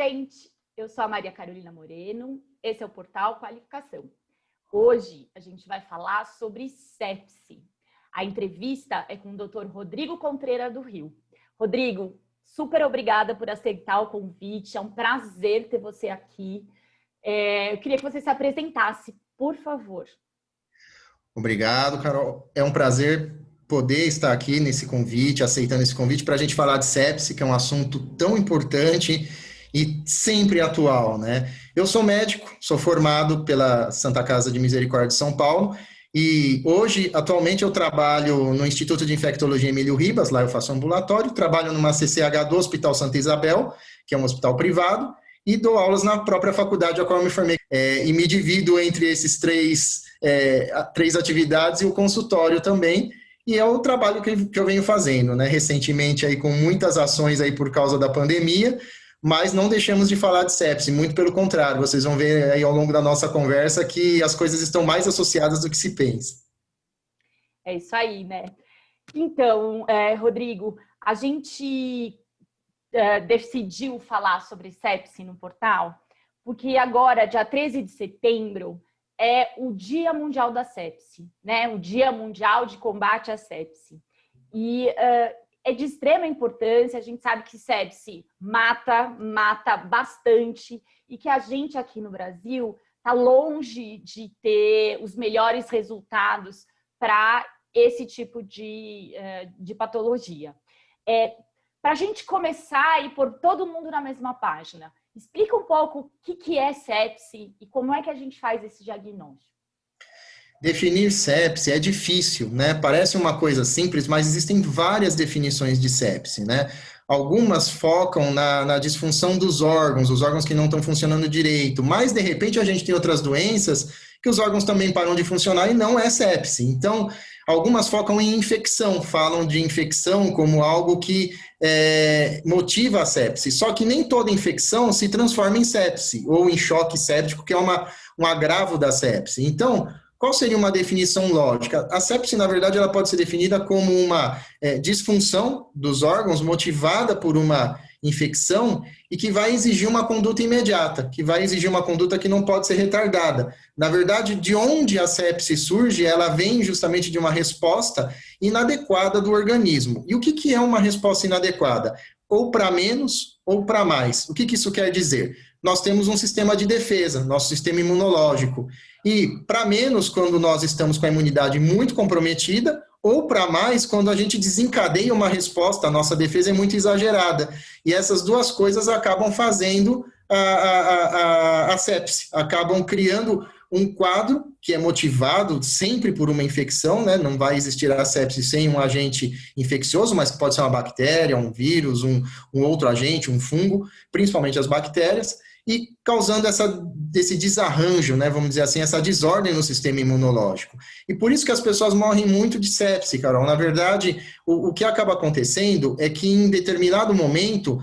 gente! Eu sou a Maria Carolina Moreno, esse é o Portal Qualificação. Hoje a gente vai falar sobre sepse. A entrevista é com o Dr. Rodrigo Contreira do Rio. Rodrigo, super obrigada por aceitar o convite, é um prazer ter você aqui. Eu queria que você se apresentasse, por favor. Obrigado, Carol. É um prazer poder estar aqui nesse convite, aceitando esse convite para a gente falar de sepse, que é um assunto tão importante e sempre atual, né? Eu sou médico, sou formado pela Santa Casa de Misericórdia de São Paulo e hoje, atualmente, eu trabalho no Instituto de Infectologia Emílio Ribas, lá eu faço ambulatório, trabalho numa CCH do Hospital Santa Isabel, que é um hospital privado, e dou aulas na própria faculdade a qual eu me formei. E me divido entre esses três atividades e o consultório também, e é o trabalho que eu venho fazendo, né? Recentemente aí com muitas ações aí por causa da pandemia, mas não deixamos de falar de sepse, muito pelo contrário, vocês vão ver aí ao longo da nossa conversa que as coisas estão mais associadas do que se pensa. É isso aí, né? Então, Rodrigo, a gente decidiu falar sobre sepse no portal, porque agora, dia 13 de setembro, é o Dia Mundial da Sepse, né? O Dia Mundial de Combate à Sepse. E é de extrema importância, a gente sabe que sepse mata bastante e que a gente aqui no Brasil está longe de ter os melhores resultados para esse tipo de patologia. Para a gente começar e pôr todo mundo na mesma página, explica um pouco o que é sepse e como é que a gente faz esse diagnóstico. Definir sepse é difícil, né? Parece uma coisa simples, mas existem várias definições de sepse, né? Algumas focam na disfunção dos órgãos, os órgãos que não estão funcionando direito, mas de repente a gente tem outras doenças que os órgãos também param de funcionar e não é sepse. Então, algumas focam em infecção, falam de infecção como algo que motiva a sepse, só que nem toda infecção se transforma em sepse ou em choque séptico, que é um agravo da sepse. Então, qual seria uma definição lógica? A sepse, na verdade, ela pode ser definida como uma disfunção dos órgãos motivada por uma infecção e que vai exigir uma conduta imediata, que vai exigir uma conduta que não pode ser retardada. Na verdade, de onde a sepse surge, ela vem justamente de uma resposta inadequada do organismo. E o que é uma resposta inadequada? Ou para menos ou para mais. O que isso quer dizer? Nós temos um sistema de defesa, nosso sistema imunológico. E para menos quando nós estamos com a imunidade muito comprometida, ou para mais quando a gente desencadeia uma resposta, a nossa defesa é muito exagerada. E essas duas coisas acabam fazendo a sepse, acabam criando um quadro que é motivado sempre por uma infecção, né? Não vai existir a sepse sem um agente infeccioso, mas pode ser uma bactéria, um vírus, um outro agente, um fungo, principalmente as bactérias, e causando esse desarranjo, né, vamos dizer assim, essa desordem no sistema imunológico. E por isso que as pessoas morrem muito de sepse, Carol. Na verdade, o que acaba acontecendo é que em determinado momento,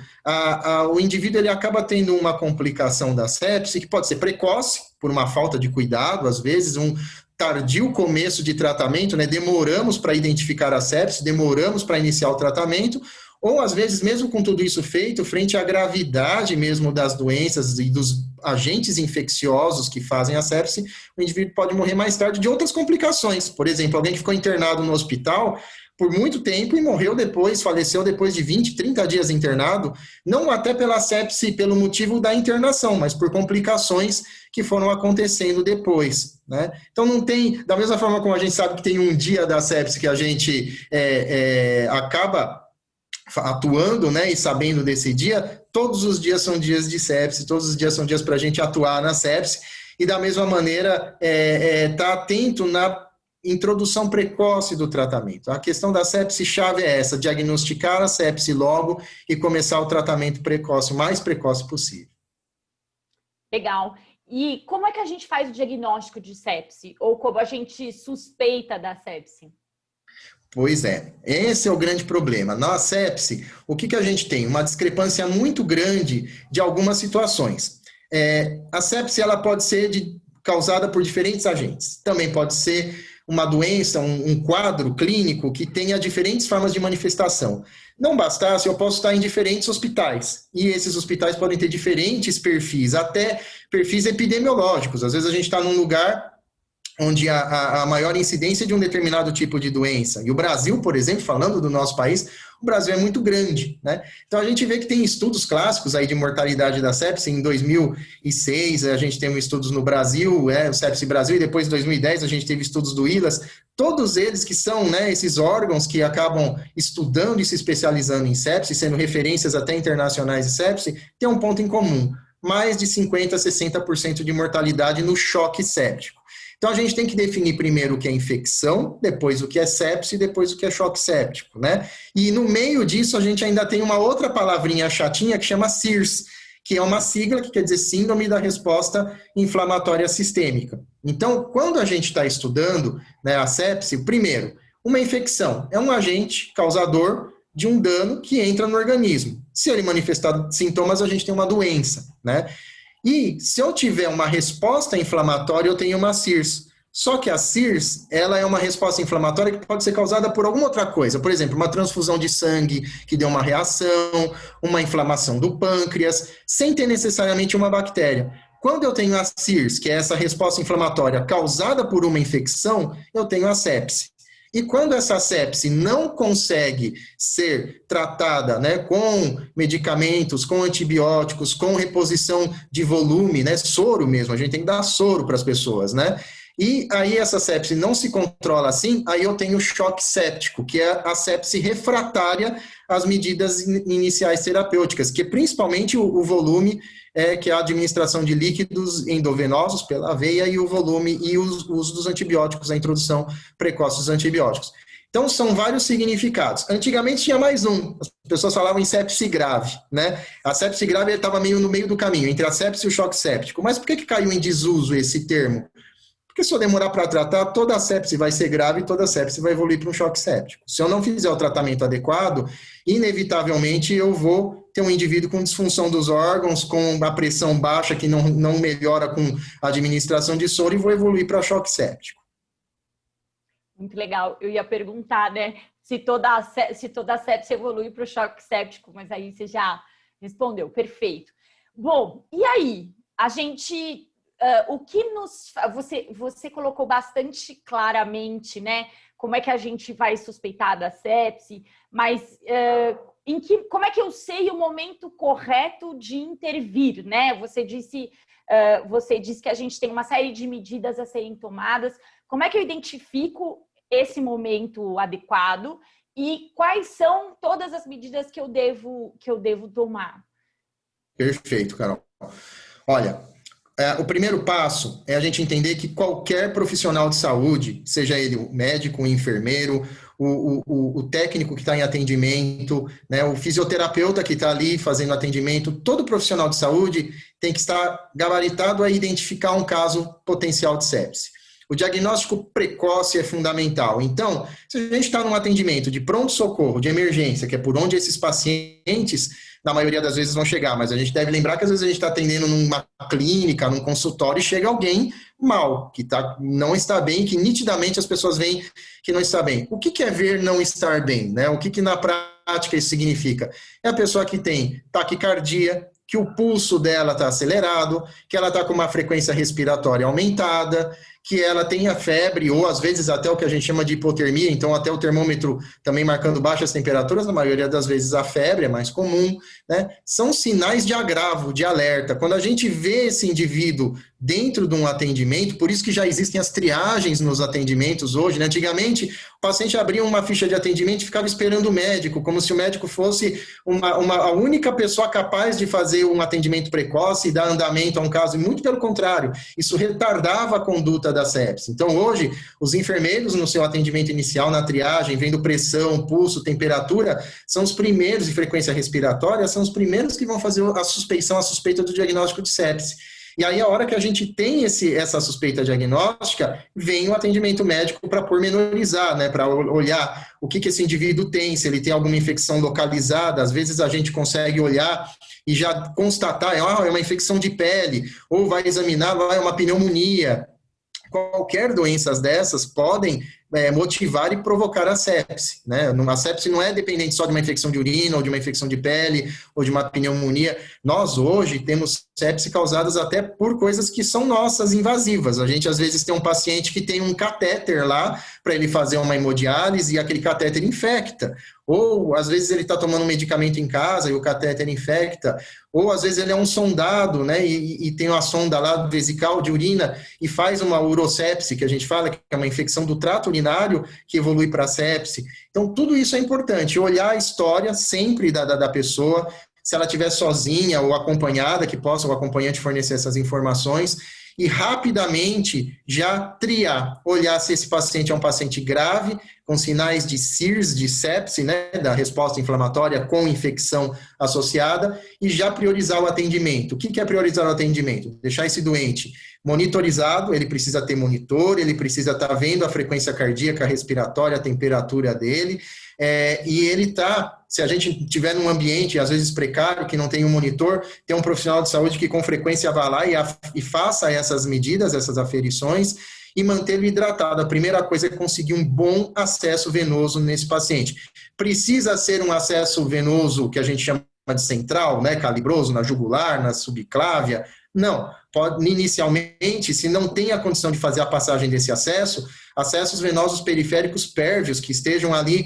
o indivíduo ele acaba tendo uma complicação da sepse, que pode ser precoce, por uma falta de cuidado, às vezes, um tardio começo de tratamento, né, demoramos para identificar a sepse, demoramos para iniciar o tratamento, ou às vezes, mesmo com tudo isso feito, frente à gravidade mesmo das doenças e dos agentes infecciosos que fazem a sepse, o indivíduo pode morrer mais tarde de outras complicações. Por exemplo, alguém que ficou internado no hospital por muito tempo e morreu depois, faleceu depois de 20, 30 dias internado, não até pela sepse, pelo motivo da internação, mas por complicações que foram acontecendo depois, né? Então não tem, da mesma forma como a gente sabe que tem um dia da sepse que a gente acaba atuando, né, e sabendo desse dia, todos os dias são dias de sepse, todos os dias são dias para a gente atuar na sepse, e da mesma maneira tá atento na introdução precoce do tratamento. A questão da sepse chave é essa, diagnosticar a sepse logo e começar o tratamento precoce, o mais precoce possível. Legal. E como é que a gente faz o diagnóstico de sepse? Ou como a gente suspeita da sepse? Pois é, esse é o grande problema. Na sepse, o que a gente tem? Uma discrepância muito grande de algumas situações. A sepse ela pode ser causada por diferentes agentes. Também pode ser uma doença, um quadro clínico que tenha diferentes formas de manifestação. Não bastasse, eu posso estar em diferentes hospitais, e esses hospitais podem ter diferentes perfis, até perfis epidemiológicos. Às vezes a gente está num lugar onde a maior incidência de um determinado tipo de doença. E o Brasil, por exemplo, falando do nosso país, o Brasil é muito grande, né? Então a gente vê que tem estudos clássicos aí de mortalidade da sepse. Em 2006 a gente teve estudos no Brasil, o Sepsi Brasil, e depois em 2010 a gente teve estudos do ILAS. Todos eles que são, né, esses órgãos que acabam estudando e se especializando em sepse, sendo referências até internacionais de sepse, tem um ponto em comum: mais de 50% a 60% de mortalidade no choque séptico. Então, a gente tem que definir primeiro o que é infecção, depois o que é sepse, depois o que é choque séptico, né? E no meio disso, a gente ainda tem uma outra palavrinha chatinha que chama SIRS, que é uma sigla que quer dizer Síndrome da Resposta Inflamatória Sistêmica. Então, quando a gente está estudando, né, a sepse, primeiro, uma infecção é um agente causador de um dano que entra no organismo. Se ele manifestar sintomas, a gente tem uma doença, né? E se eu tiver uma resposta inflamatória, eu tenho uma SIRS. Só que a SIRS, ela é uma resposta inflamatória que pode ser causada por alguma outra coisa. Por exemplo, uma transfusão de sangue que deu uma reação, uma inflamação do pâncreas, sem ter necessariamente uma bactéria. Quando eu tenho a SIRS, que é essa resposta inflamatória causada por uma infecção, eu tenho a sepse. E quando essa sepse não consegue ser tratada, né, com medicamentos, com antibióticos, com reposição de volume, né, soro mesmo, a gente tem que dar soro para as pessoas, né? E aí essa sepse não se controla assim, aí eu tenho choque séptico, que é a sepse refratária às medidas iniciais terapêuticas, que é principalmente o volume, que é a administração de líquidos endovenosos pela veia, e o volume e o uso dos antibióticos, a introdução precoce dos antibióticos. Então, são vários significados. Antigamente tinha mais um, as pessoas falavam em sepse grave, né? A sepse grave estava meio no meio do caminho, entre a sepse e o choque séptico. Mas por que caiu em desuso esse termo? Porque se eu demorar para tratar, toda a sepse vai ser grave e toda a sepse vai evoluir para um choque séptico. Se eu não fizer o tratamento adequado, inevitavelmente eu vou ter um indivíduo com disfunção dos órgãos, com a pressão baixa que não melhora com a administração de soro, e vou evoluir para choque séptico. Muito legal. Eu ia perguntar, né, se toda a sepse evolui para o choque séptico, mas aí você já respondeu. Perfeito. Bom, e aí? A gente... o que você colocou bastante claramente, né? Como é que a gente vai suspeitar da sepse, mas como é que eu sei o momento correto de intervir, né? Você disse que a gente tem uma série de medidas a serem tomadas. Como é que eu identifico esse momento adequado e quais são todas as medidas que eu devo tomar? Perfeito, Carol. Olha, o primeiro passo é a gente entender que qualquer profissional de saúde, seja ele o médico, o enfermeiro, o técnico que está em atendimento, né, o fisioterapeuta que está ali fazendo atendimento, todo profissional de saúde tem que estar gabaritado a identificar um caso potencial de sepse. O diagnóstico precoce é fundamental. Então, se a gente está num atendimento de pronto-socorro, de emergência, que é por onde esses pacientes, na maioria das vezes, vão chegar, mas a gente deve lembrar que às vezes a gente está atendendo numa clínica, num consultório, e chega alguém mal, que não está bem, que nitidamente as pessoas veem que não está bem. O que é ver não estar bem, né? O que na prática isso significa? É a pessoa que tem taquicardia, que o pulso dela está acelerado, que ela está com uma frequência respiratória aumentada, que ela tenha febre, ou às vezes até o que a gente chama de hipotermia, então até o termômetro também marcando baixas temperaturas, na maioria das vezes a febre é mais comum, né? São sinais de agravo, de alerta. Quando a gente vê esse indivíduo dentro de um atendimento, por isso que já existem as triagens nos atendimentos hoje, né? Antigamente, o paciente abria uma ficha de atendimento e ficava esperando o médico, como se o médico fosse a única pessoa capaz de fazer um atendimento precoce e dar andamento a um caso, e muito pelo contrário, isso retardava a conduta da sepse. Então, hoje, os enfermeiros no seu atendimento inicial, na triagem, vendo pressão, pulso, temperatura, são os primeiros, e frequência respiratória, são os primeiros que vão fazer a suspeita do diagnóstico de sepse. E aí, a hora que a gente tem essa suspeita diagnóstica, vem o atendimento médico para pormenorizar, né, para olhar o que esse indivíduo tem, se ele tem alguma infecção localizada. Às vezes a gente consegue olhar e já constatar, é uma infecção de pele, ou vai examinar, é uma pneumonia. qualquer doença dessas podem motivar e provocar a sepse, né? A sepse não é dependente só de uma infecção de urina, ou de uma infecção de pele, ou de uma pneumonia. Nós, hoje, temos sepse causadas até por coisas que são nossas, invasivas. A gente, às vezes, tem um paciente que tem um catéter lá para ele fazer uma hemodiálise e aquele catéter infecta. Ou, às vezes, ele está tomando um medicamento em casa e o catéter infecta. Ou, às vezes, ele é um sondado, né, e tem uma sonda lá vesical de urina e faz uma urosepse, que a gente fala que é uma infecção do trato urinário que evolui para sepse. Então, tudo isso é importante. Olhar a história sempre da pessoa, se ela estiver sozinha ou acompanhada, que possa o acompanhante fornecer essas informações, e rapidamente já triar, olhar se esse paciente é um paciente grave, com sinais de SIRS, de sepse, né, da resposta inflamatória com infecção associada, e já priorizar o atendimento. O que é priorizar o atendimento? Deixar esse doente monitorizado, ele precisa ter monitor, ele precisa estar vendo a frequência cardíaca, respiratória, a temperatura dele, e ele está, se a gente tiver num ambiente, às vezes precário, que não tem um monitor, tem um profissional de saúde que com frequência vá lá e faça essas medidas, essas aferições, e mantê-lo hidratado. A primeira coisa é conseguir um bom acesso venoso nesse paciente. Precisa ser um acesso venoso que a gente chama de central, né, calibroso, na jugular, na subclávia? Não. Pode, inicialmente, se não tem a condição de fazer a passagem desse acesso, acessos venosos periféricos pérvios, que estejam ali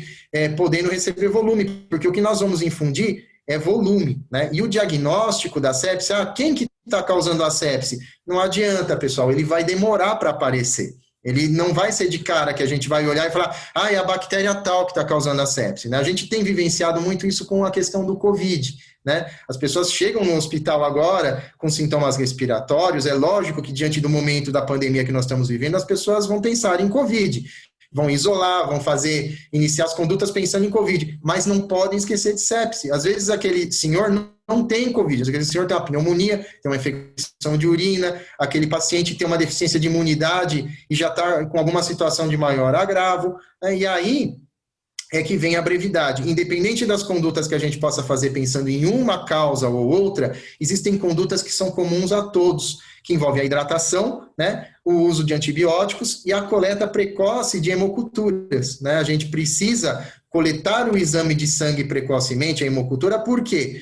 podendo receber volume, porque o que nós vamos infundir é volume, né? E o diagnóstico da sepse, quem que está causando a sepse? Não adianta, pessoal, ele vai demorar para aparecer. Ele não vai ser de cara que a gente vai olhar e falar, é a bactéria tal que está causando a sepse, né? A gente tem vivenciado muito isso com a questão do Covid, né? As pessoas chegam no hospital agora com sintomas respiratórios, é lógico que diante do momento da pandemia que nós estamos vivendo, as pessoas vão pensar em Covid, vão isolar, vão iniciar as condutas pensando em Covid, mas não podem esquecer de sepse. Às vezes aquele senhor não tem Covid, aquele senhor tem uma pneumonia, tem uma infecção de urina, aquele paciente tem uma deficiência de imunidade e já está com alguma situação de maior agravo, né? E aí é que vem a brevidade. Independente das condutas que a gente possa fazer pensando em uma causa ou outra, existem condutas que são comuns a todos, que envolvem a hidratação, né, o uso de antibióticos e a coleta precoce de hemoculturas, né? A gente precisa coletar o exame de sangue precocemente, a hemocultura, por quê?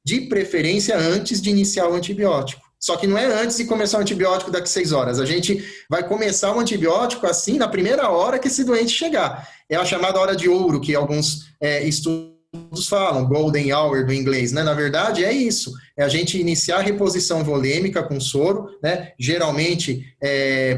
De preferência antes de iniciar o antibiótico. Só que não é antes de começar o antibiótico daqui 6 horas. A gente vai começar o antibiótico assim na primeira hora que esse doente chegar. É a chamada hora de ouro, que alguns estudos falam, golden hour do inglês, né? Na verdade, é isso. É a gente iniciar a reposição volêmica com soro, né? Geralmente,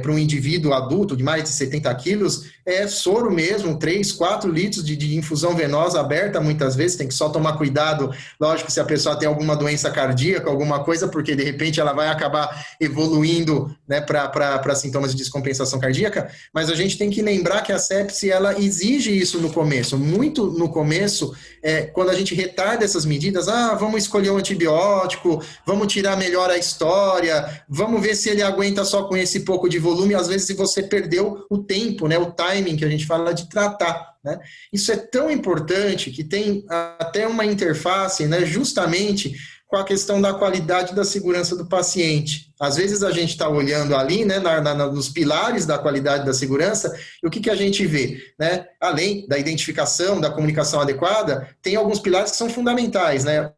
para um indivíduo adulto de mais de 70 quilos, é soro mesmo, 3, 4 litros de infusão venosa aberta, muitas vezes, tem que só tomar cuidado, lógico, se a pessoa tem alguma doença cardíaca, alguma coisa, porque de repente ela vai acabar evoluindo, né, para sintomas de descompensação cardíaca, mas a gente tem que lembrar que a sepse, ela exige isso no começo, muito no começo, quando a gente retarda essas medidas, vamos escolher um antibiótico, vamos tirar melhor a história, vamos ver se ele aguenta só com esse pouco de volume, às vezes você perdeu o tempo, né, o timing que a gente fala de tratar, né? Isso é tão importante que tem até uma interface, né, justamente com a questão da qualidade da segurança do paciente. Às vezes a gente está olhando ali, né, nos pilares da qualidade da segurança, e o que a gente vê? Né? Além da identificação, da comunicação adequada, tem alguns pilares que são fundamentais, né?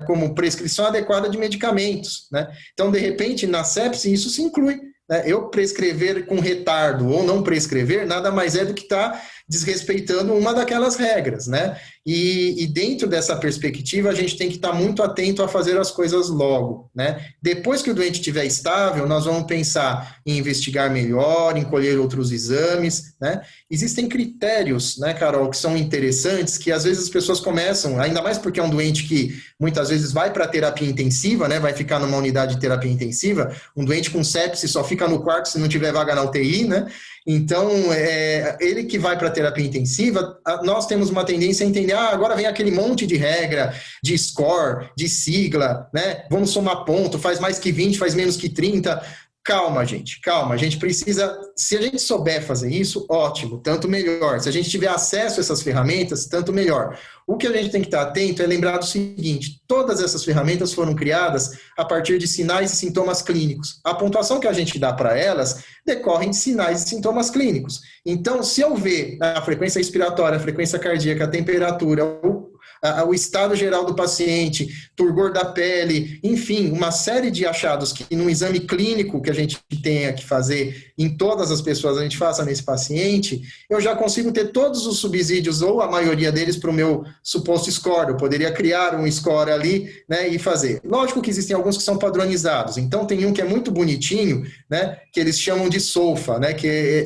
Como prescrição adequada de medicamentos, né? Então, de repente, na sepse, isso se inclui, né? Eu prescrever com retardo ou não prescrever, nada mais é do que estar desrespeitando uma daquelas regras, né? E dentro dessa perspectiva, a gente tem que estar muito atento a fazer as coisas logo, né? Depois que o doente estiver estável, nós vamos pensar em investigar melhor, em colher outros exames, né? Existem critérios, né, Carol, que são interessantes, que às vezes as pessoas começam, ainda mais porque é um doente que muitas vezes vai para terapia intensiva, né? Vai ficar numa unidade de terapia intensiva, um doente com sepse só fica no quarto se não tiver vaga na UTI, né? Então, ele que vai para a terapia intensiva, nós temos uma tendência a entender, agora vem aquele monte de regra, de score, de sigla, né? Vamos somar ponto, faz mais que 20, faz menos que 30. calma, gente, calma. A gente precisa, se a gente souber fazer isso, ótimo, tanto melhor. Se a gente tiver acesso a essas ferramentas, tanto melhor. O que a gente tem que estar atento é lembrar do seguinte: todas essas ferramentas foram criadas a partir de sinais e sintomas clínicos. A pontuação que a gente dá para elas decorre de sinais e sintomas clínicos. Então, se eu ver a frequência respiratória, a frequência cardíaca, a temperatura, o estado geral do paciente, turgor da pele, enfim, uma série de achados que num exame clínico que a gente tenha que fazer em todas as pessoas, a gente faça nesse paciente, eu já consigo ter todos os subsídios, ou a maioria deles, para o meu suposto score. Eu poderia criar um score ali, né, e fazer. Lógico que existem alguns que são padronizados, então tem um que é muito bonitinho, né, que eles chamam de SOFA, né,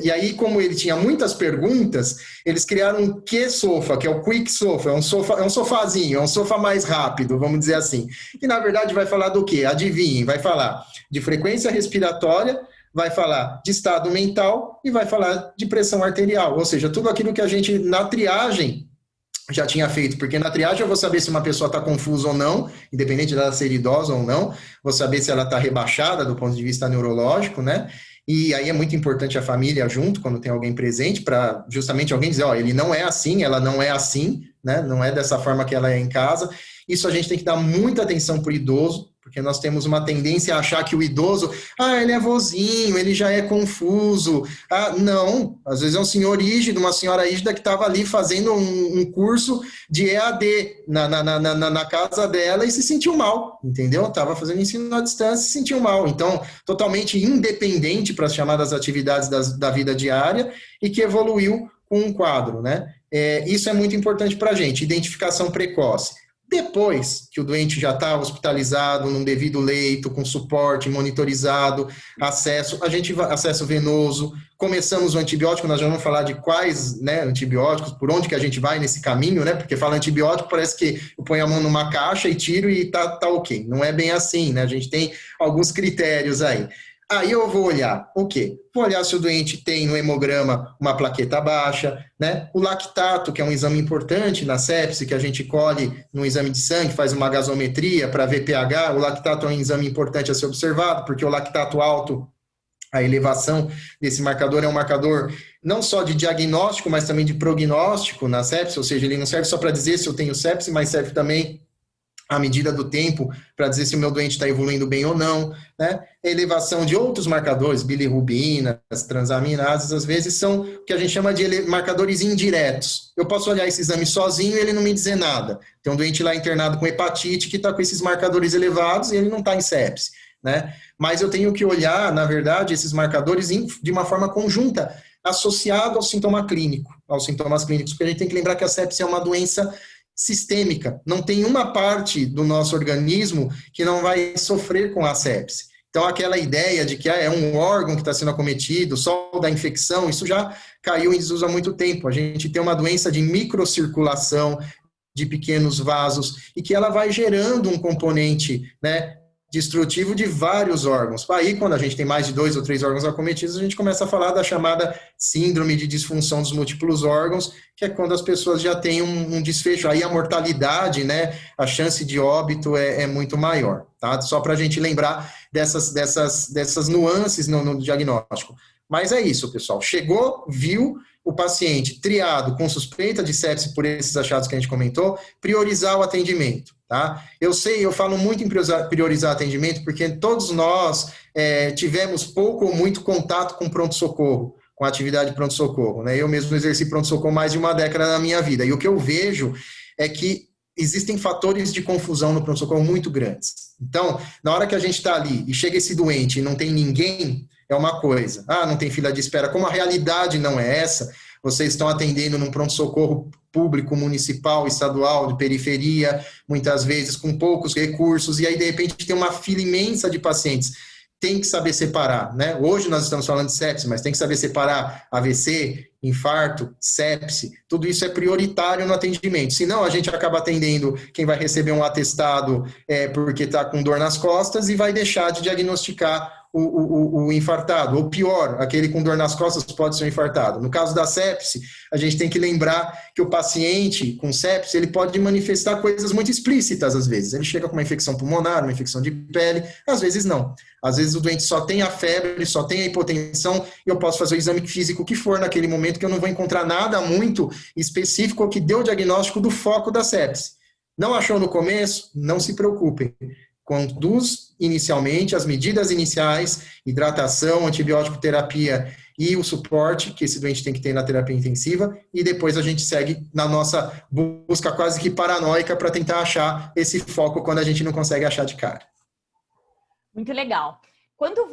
e aí, como ele tinha muitas perguntas, eles criaram um Q-SOFA, que é o Quick SOFA, é um sofazinho, é um sofá mais rápido, vamos dizer assim. E, na verdade, vai falar do quê? Adivinhem, vai falar de frequência respiratória, vai falar de estado mental e vai falar de pressão arterial. Ou seja, tudo aquilo que a gente, na triagem, já tinha feito. Porque na triagem eu vou saber se uma pessoa está confusa ou não, independente dela ser idosa ou não, vou saber se ela está rebaixada do ponto de vista neurológico, né? E aí é muito importante a família junto, quando tem alguém presente, para justamente alguém dizer, ó, ele não é assim, ela não é assim, né? Não é dessa forma que ela é em casa. Isso a gente tem que dar muita atenção para o idoso, porque nós temos uma tendência a achar que o idoso, ele é vozinho, ele já é confuso. Não, às vezes é um senhor rígido, uma senhora rígida que estava ali fazendo um curso de EAD na casa dela e se sentiu mal, entendeu? Estava fazendo ensino à distância e se sentiu mal. Então, totalmente independente para as chamadas atividades da vida diária e que evoluiu com um quadro, né? Isso é muito importante para a gente, identificação precoce. Depois que o doente já está hospitalizado, num devido leito, com suporte, monitorizado, acesso venoso, começamos o antibiótico, nós já vamos falar de quais, né, antibióticos, por onde que a gente vai nesse caminho, né, porque fala antibiótico, parece que eu ponho a mão numa caixa e tiro e tá ok. Não é bem assim, né, a gente tem alguns critérios aí. Aí eu vou olhar o quê? Vou olhar se o doente tem no hemograma uma plaqueta baixa, né? O lactato, que é um exame importante na sepse, que a gente colhe no exame de sangue, faz uma gasometria para ver pH. O lactato é um exame importante a ser observado, porque o lactato alto, a elevação desse marcador é um marcador não só de diagnóstico, mas também de prognóstico na sepse, ou seja, ele não serve só para dizer se eu tenho sepse, mas serve também à medida do tempo, para dizer se o meu doente está evoluindo bem ou não, né? A elevação de outros marcadores, bilirrubinas, transaminases, às vezes são o que a gente chama de marcadores indiretos. Eu posso olhar esse exame sozinho e ele não me dizer nada. Tem um doente lá internado com hepatite que está com esses marcadores elevados e ele não está em sepse, né? Mas eu tenho que olhar, na verdade, esses marcadores de uma forma conjunta, associado ao sintoma clínico, aos sintomas clínicos, porque a gente tem que lembrar que a sepse é uma doença sistêmica. Não tem uma parte do nosso organismo que não vai sofrer com a sepse. Então, aquela ideia de que é um órgão que está sendo acometido, só da infecção, isso já caiu em desuso há muito tempo. A gente tem uma doença de microcirculação, de pequenos vasos, e que ela vai gerando um componente, né, destrutivo de vários órgãos. Aí, quando a gente tem mais de 2 ou 3 órgãos acometidos, a gente começa a falar da chamada síndrome de disfunção dos múltiplos órgãos, que é quando as pessoas já têm um desfecho. Aí a mortalidade, né, a chance de óbito é muito maior, tá? Só para a gente lembrar dessas nuances no diagnóstico. Mas é isso, pessoal. Chegou, viu o paciente triado com suspeita de sepse por esses achados que a gente comentou, priorizar o atendimento, tá? Eu falo muito em priorizar atendimento porque todos nós tivemos pouco ou muito contato com pronto-socorro, com a atividade de pronto-socorro, né? Eu mesmo exerci pronto-socorro mais de uma década na minha vida, e o que eu vejo é que existem fatores de confusão no pronto-socorro muito grandes. Então, na hora que a gente está ali e chega esse doente e não tem ninguém, é uma coisa. Não tem fila de espera. Como a realidade não é essa, vocês estão atendendo num pronto-socorro público, municipal, estadual, de periferia, muitas vezes com poucos recursos, e aí, de repente, tem uma fila imensa de pacientes. Tem que saber separar, né? Hoje nós estamos falando de sepse, mas tem que saber separar AVC, infarto, sepse, tudo isso é prioritário no atendimento. Senão, a gente acaba atendendo quem vai receber um atestado porque está com dor nas costas e vai deixar de diagnosticar o infartado, ou pior, aquele com dor nas costas pode ser um infartado. No caso da sepse, a gente tem que lembrar que o paciente com sepse, ele pode manifestar coisas muito explícitas às vezes. Ele chega com uma infecção pulmonar, uma infecção de pele, às vezes não. Às vezes o doente só tem a febre, só tem a hipotensão, e eu posso fazer o exame físico que for naquele momento, que eu não vou encontrar nada muito específico que dê o diagnóstico do foco da sepse. Não achou no começo? Não se preocupem. Conduz inicialmente as medidas iniciais, hidratação, antibiótico terapia e o suporte que esse doente tem que ter na terapia intensiva, e depois a gente segue na nossa busca quase que paranoica para tentar achar esse foco quando a gente não consegue achar de cara. Muito legal. Quando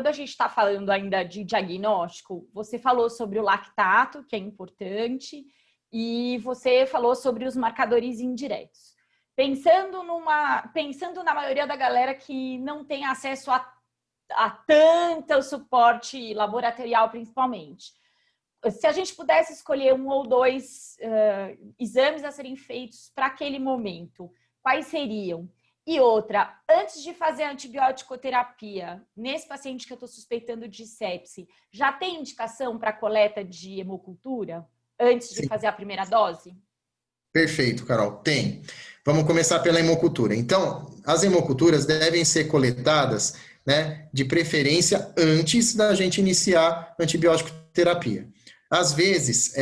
a gente está falando ainda de diagnóstico, você falou sobre o lactato, que é importante, e você falou sobre os marcadores indiretos. Pensando na maioria da galera que não tem acesso a tanto suporte laboratorial, principalmente. Se a gente pudesse escolher um ou dois exames a serem feitos para aquele momento, quais seriam? E outra, antes de fazer a antibiótico-terapia, nesse paciente que eu estou suspeitando de sepse, já tem indicação para coleta de hemocultura antes de fazer a primeira dose? Perfeito, Carol. Tem. Vamos começar pela hemocultura. Então, as hemoculturas devem ser coletadas, né, de preferência antes da gente iniciar a antibiótico-terapia. Às vezes,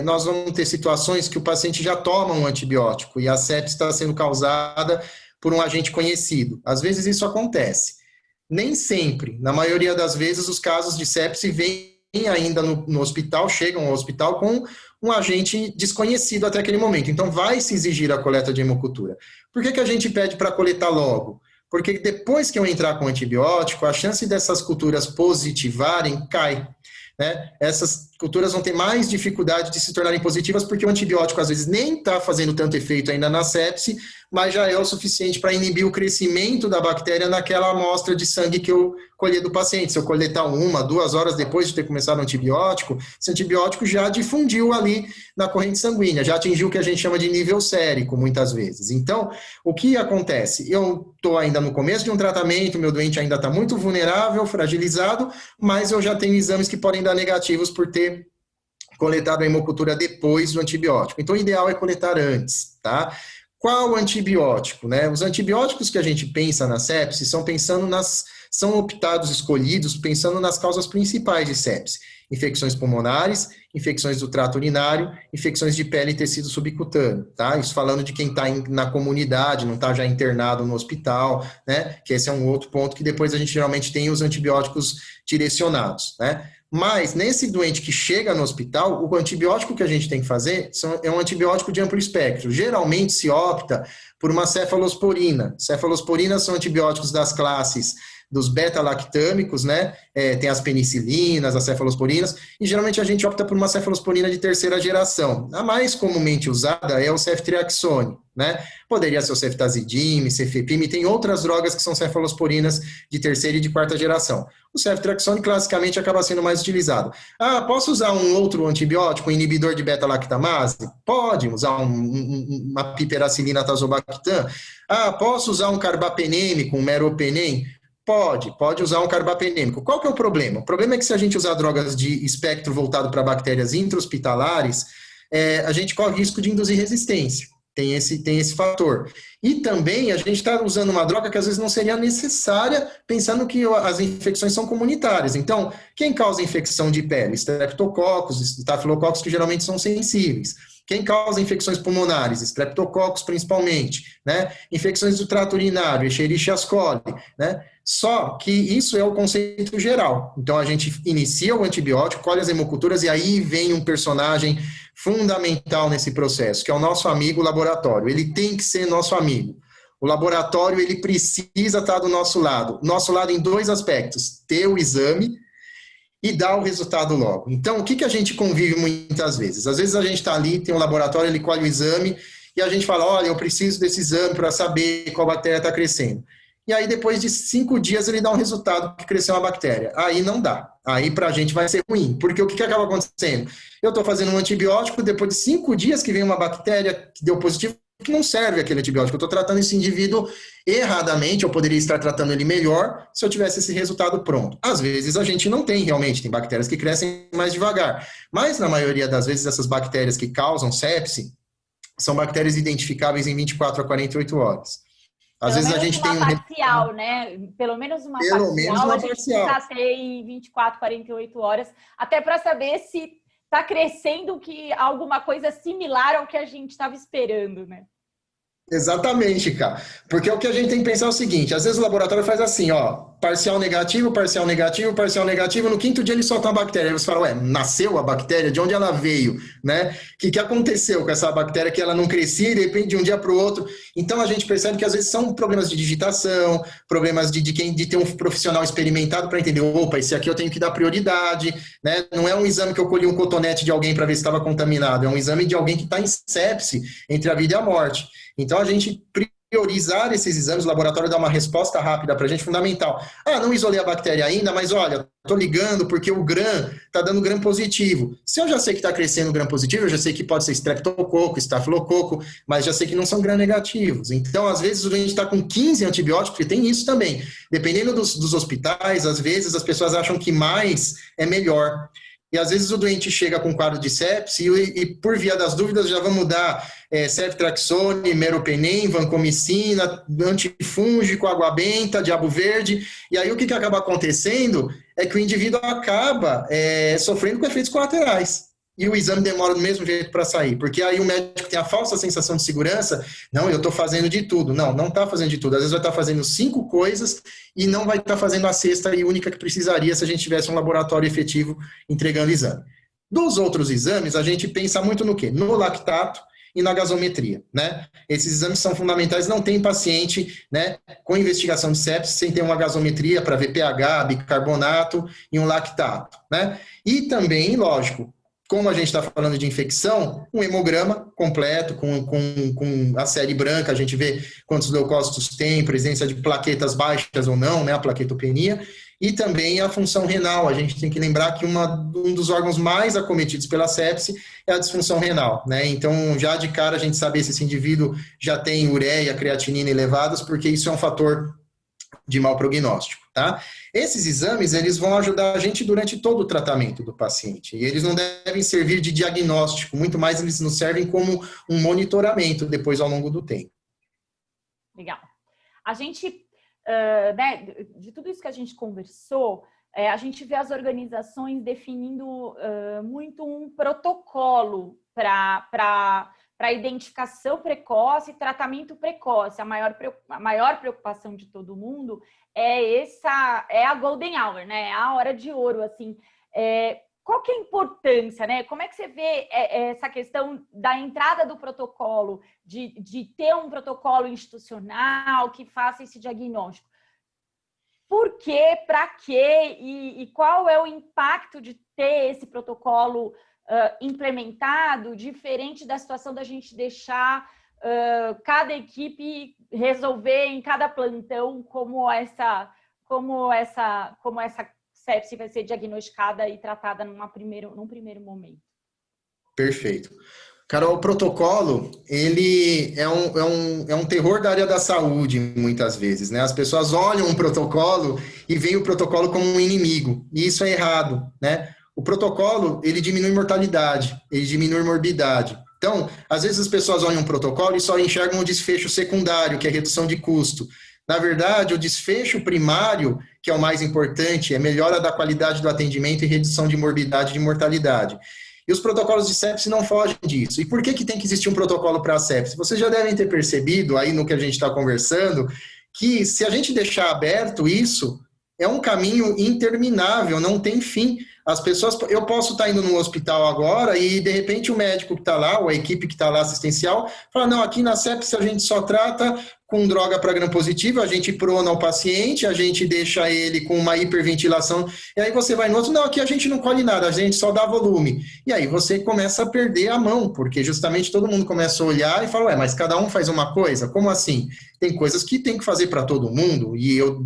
nós vamos ter situações que o paciente já toma um antibiótico e a sepse está sendo causada por um agente conhecido. Às vezes isso acontece. Nem sempre, na maioria das vezes, os casos de sepse vêm ainda no hospital, chegam ao hospital com um agente desconhecido até aquele momento. Então, vai se exigir a coleta de hemocultura. Por que a gente pede para coletar logo? Porque depois que eu entrar com antibiótico, a chance dessas culturas positivarem cai. Né? Essas culturas vão ter mais dificuldade de se tornarem positivas porque o antibiótico às vezes nem está fazendo tanto efeito ainda na sepse, mas já é o suficiente para inibir o crescimento da bactéria naquela amostra de sangue que eu colhi do paciente. Se eu coletar 1, 2 horas depois de ter começado o antibiótico, esse antibiótico já difundiu ali na corrente sanguínea, já atingiu o que a gente chama de nível sérico muitas vezes. Então, o que acontece? Eu estou ainda no começo de um tratamento, meu doente ainda está muito vulnerável, fragilizado, mas eu já tenho exames que podem dar negativos por ter coletado a hemocultura depois do antibiótico. Então, o ideal é coletar antes, tá? Qual antibiótico, né? Os antibióticos que a gente pensa na sepse são optados, escolhidos, pensando nas causas principais de sepse. Infecções pulmonares, infecções do trato urinário, infecções de pele e tecido subcutâneo, tá? Isso falando de quem está na comunidade, não está já internado no hospital, né? Que esse é um outro ponto que depois a gente geralmente tem os antibióticos direcionados, né? Mas, nesse doente que chega no hospital, o antibiótico que a gente tem que fazer é um antibiótico de amplo espectro. Geralmente se opta por uma cefalosporina. Cefalosporinas são antibióticos das classes dos beta-lactâmicos, né? Tem as penicilinas, as cefalosporinas, e geralmente a gente opta por uma cefalosporina de terceira geração. A mais comumente usada é o ceftriaxone, né? Poderia ser o ceftazidime, cefepime, tem outras drogas que são cefalosporinas de terceira e de quarta geração. O ceftriaxone classicamente acaba sendo mais utilizado. Posso usar um outro antibiótico, um inibidor de beta-lactamase? Pode usar uma piperacilina tazobactam. Posso usar um carbapenêmico, um meropenem? Pode usar um carbapenêmico. Qual que é o problema? O problema é que se a gente usar drogas de espectro voltado para bactérias intra-hospitalares, a gente corre risco de induzir resistência. Tem esse fator. E também a gente está usando uma droga que às vezes não seria necessária, pensando que as infecções são comunitárias. Então, quem causa infecção de pele? Streptococcus, estafilococcus, que geralmente são sensíveis. Quem causa infecções pulmonares? Streptococcus, principalmente, né? Infecções do trato urinário, Escherichia coli, né? Só que isso é o conceito geral. Então, a gente inicia o antibiótico, colhe as hemoculturas, e aí vem um personagem fundamental nesse processo, que é o nosso amigo laboratório. Ele tem que ser nosso amigo. O laboratório, ele precisa estar do nosso lado. Nosso lado em 2 aspectos: ter o exame e dar o resultado logo. Então, o que a gente convive muitas vezes? Às vezes a gente está ali, tem um laboratório, ele colhe o exame, e a gente fala, olha, eu preciso desse exame para saber qual bactéria está crescendo. E aí, depois de 5 dias, ele dá um resultado que cresceu uma bactéria. Aí não dá. Aí para a gente vai ser ruim. Porque o que acaba acontecendo? Eu estou fazendo um antibiótico, depois de 5 dias que vem uma bactéria que deu positivo, que não serve aquele antibiótico. Eu estou tratando esse indivíduo erradamente, eu poderia estar tratando ele melhor se eu tivesse esse resultado pronto. Às vezes a gente não tem realmente, tem bactérias que crescem mais devagar. Mas na maioria das vezes essas bactérias que causam sepse são bactérias identificáveis em 24 a 48 horas. Às vezes a gente tem uma parcial, né? Pelo menos uma parcial, a gente precisa ter em 24, 48 horas, até para saber se está crescendo alguma coisa similar ao que a gente estava esperando, né? Exatamente, cara. Porque o que a gente tem que pensar é o seguinte, às vezes o laboratório faz assim, ó, parcial negativo, parcial negativo, parcial negativo, no quinto dia ele solta uma bactéria. Aí você fala, ué, nasceu a bactéria? De onde ela veio? Né? O que aconteceu com essa bactéria que ela não crescia e de repente de um dia para o outro? Então a gente percebe que às vezes são problemas de digitação, problemas de ter um profissional experimentado para entender, opa, esse aqui eu tenho que dar prioridade, né? Não é um exame que eu colhi um cotonete de alguém para ver se estava contaminado, é um exame de alguém que está em sepse entre a vida e a morte. Então, a gente priorizar esses exames, o laboratório dá uma resposta rápida para a gente, fundamental. Ah, não isolei a bactéria ainda, mas olha, estou ligando porque o gram está dando gram positivo. Se eu já sei que está crescendo gram positivo, eu já sei que pode ser streptococo, estafilococo, mas já sei que não são gram negativos. Então, às vezes, a gente está com 15 antibióticos, e tem isso também. Dependendo dos hospitais, às vezes as pessoas acham que mais é melhor. E às vezes o doente chega com quadro de sepse e por via das dúvidas já vamos dar ceftriaxone, meropenem, vancomicina, antifúngico, água benta, diabo verde. E aí o que acaba acontecendo é que o indivíduo acaba sofrendo com efeitos colaterais. E o exame demora do mesmo jeito para sair, porque aí o médico tem a falsa sensação de segurança, não, eu estou fazendo de tudo. Não está fazendo de tudo. Às vezes vai estar fazendo 5 coisas e não vai estar fazendo a sexta e única que precisaria se a gente tivesse um laboratório efetivo entregando o exame. Dos outros exames, a gente pensa muito no quê? No lactato e na gasometria, né? Esses exames são fundamentais, não tem paciente, né, com investigação de sepsis sem ter uma gasometria para ver pH, bicarbonato e um lactato, né? E também, lógico, como a gente está falando de infecção, um hemograma completo, com a série branca, a gente vê quantos leucócitos tem, presença de plaquetas baixas ou não, né, a plaquetopenia, e também a função renal. A gente tem que lembrar que um dos órgãos mais acometidos pela sepse é a disfunção renal, né? Então, já de cara, a gente sabe se esse indivíduo já tem ureia, creatinina elevadas, porque isso é um fator de mau prognóstico, tá? Esses exames, eles vão ajudar a gente durante todo o tratamento do paciente, e eles não devem servir de diagnóstico, muito mais eles nos servem como um monitoramento depois ao longo do tempo. Legal. A gente, né, de tudo isso que a gente conversou, a gente vê as organizações definindo muito um protocolo para identificação precoce e tratamento precoce. A maior preocupação de todo mundo é a golden hour, né? É a hora de ouro, assim. Qual que é a importância, né? Como é que você vê essa questão da entrada do protocolo, de ter um protocolo institucional que faça esse diagnóstico? Por quê? Para quê? E qual é o impacto de ter esse protocolo implementado, diferente da situação da gente deixar cada equipe resolver em cada plantão como essa sepse vai ser diagnosticada e tratada num primeiro momento? Perfeito. Carol, o protocolo, ele é um terror da área da saúde, muitas vezes, né? As pessoas olham um protocolo e veem o protocolo como um inimigo, e isso é errado, né? O protocolo, ele diminui mortalidade, ele diminui morbidade. Então, às vezes as pessoas olham um protocolo e só enxergam o desfecho secundário, que é redução de custo. Na verdade, o desfecho primário, que é o mais importante, é melhora da qualidade do atendimento e redução de morbidade e de mortalidade. E os protocolos de sepse não fogem disso. E por que tem que existir um protocolo para a sepse? Vocês já devem ter percebido, aí no que a gente está conversando, que se a gente deixar aberto isso, é um caminho interminável, não tem fim. As pessoas, eu posso estar indo no hospital agora e de repente o médico que está lá, ou a equipe que está lá assistencial, fala, não, aqui na sepse a gente só trata com droga para gram positivo, a gente prona o paciente, a gente deixa ele com uma hiperventilação, e aí você vai no outro, não, aqui a gente não colhe nada, a gente só dá volume. E aí você começa a perder a mão, porque justamente todo mundo começa a olhar e fala, ué, mas cada um faz uma coisa? Como assim? Tem coisas que tem que fazer para todo mundo, e eu